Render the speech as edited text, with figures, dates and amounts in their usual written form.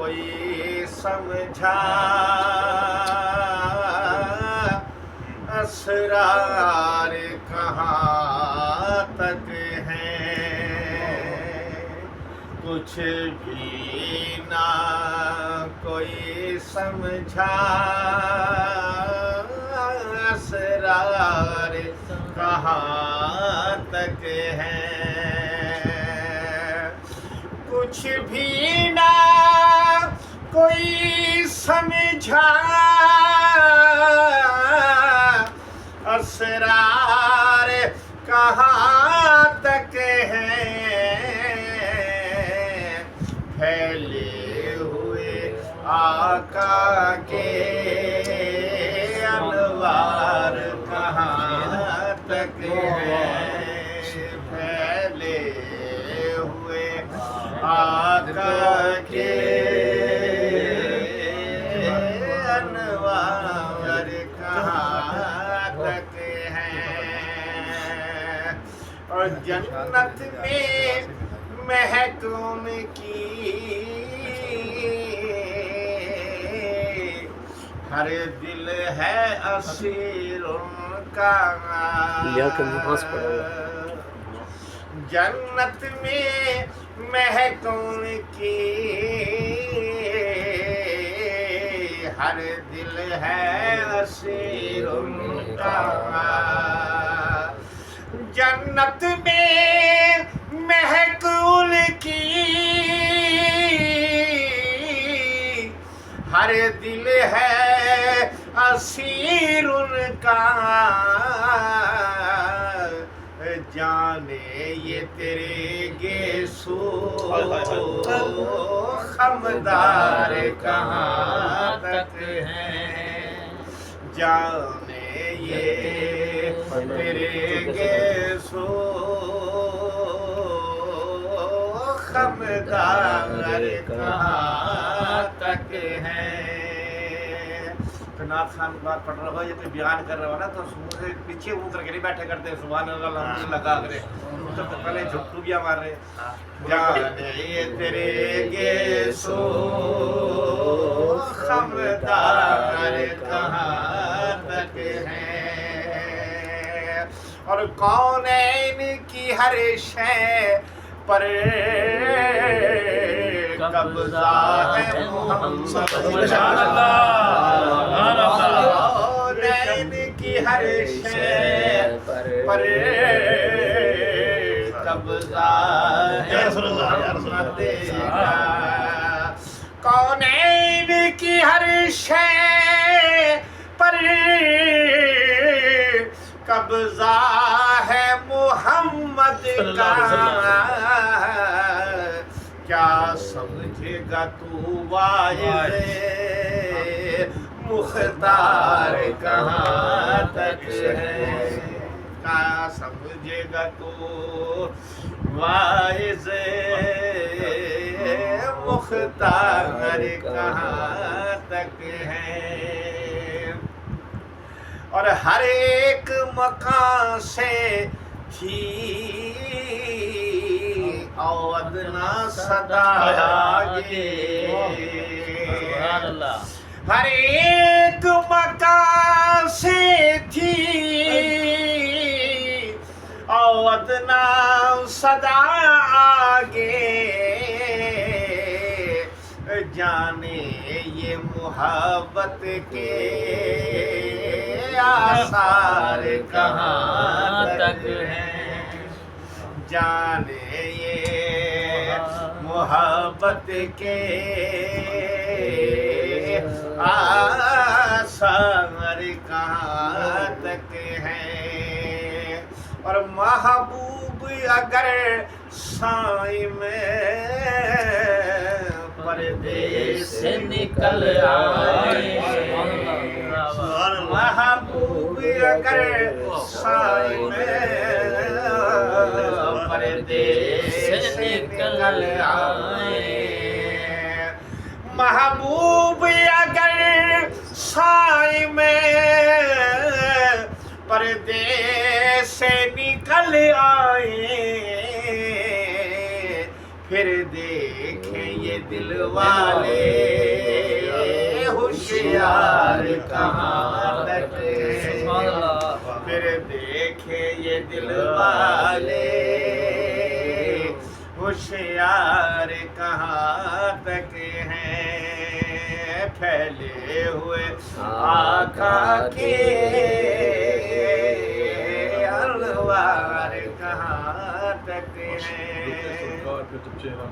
कोई समझा असरार कहाँ तक हैं, कुछ भी ना कोई समझा असरार कहाँ तक हैं, कुछ भी ना कोई समझा असरार कहाँ तक हैं, फैले हुए आका के अनवार कहाँ तक हैं, फैले हुए आका के अनवार कहाँ तक हैं, और जन्नत में महक उनकी हर दिल है असीर उनका, जन्नत में महक उनकी हर दिल है असीर उनका, जन्नत में महक उनकी हर दिल है असीर उनका, जाने ये तेरे गेसो खमदार कहाँ तक हैं, जाने ये तेरे गेसो खमदार कहाँ तक हैं। तो नाथ खान बात पढ़ रहा हो, ये तो बयान कर रहा हो ना, तो मुँह से पीछे मुँह करके नहीं बैठे करते, सुभान अल्लाह अल्हम्दुलिल्लाह लगा करे, तो पहले झुकटुबियाँ मार रहे। जाने ये तेरे गेसो खमदार कहाँ तक हैं, और कौन है इनकी हर शय पर कब्जा है मोहम्मद की हर शय पर कब्जा है मोहम्मद का, कौनैन की हर शय पर कब्जा है मोहम्मद का, क्या समझेगा तू वाइज़ मुख्तार कहाँ तक है, क्या समझेगा तू वाइज़ मुख्तार कहाँ तक है, और हर एक मकान से थी अवदना सदा आगे, हर एक मकान से थी अवदना सदा आगे, जाने ये मोहब्बत के आसार कहाँ तक हैं, जाने ये मोहब्बत के आसार कहाँ तक हैं, और महबूब अगर साई में परदेस से निकल आए, महबूब अगर साई में परदेस से निकल आए, महबूब अगर साई में परदेस से निकल आए, फिर देखें ये ये दिल वाले होशियार कहाँ तक हैं। फिर देखे ये दिल वाले होशियार कहाँ तक हैं। फैले हुए आका के अलवार कहाँ तक हैं।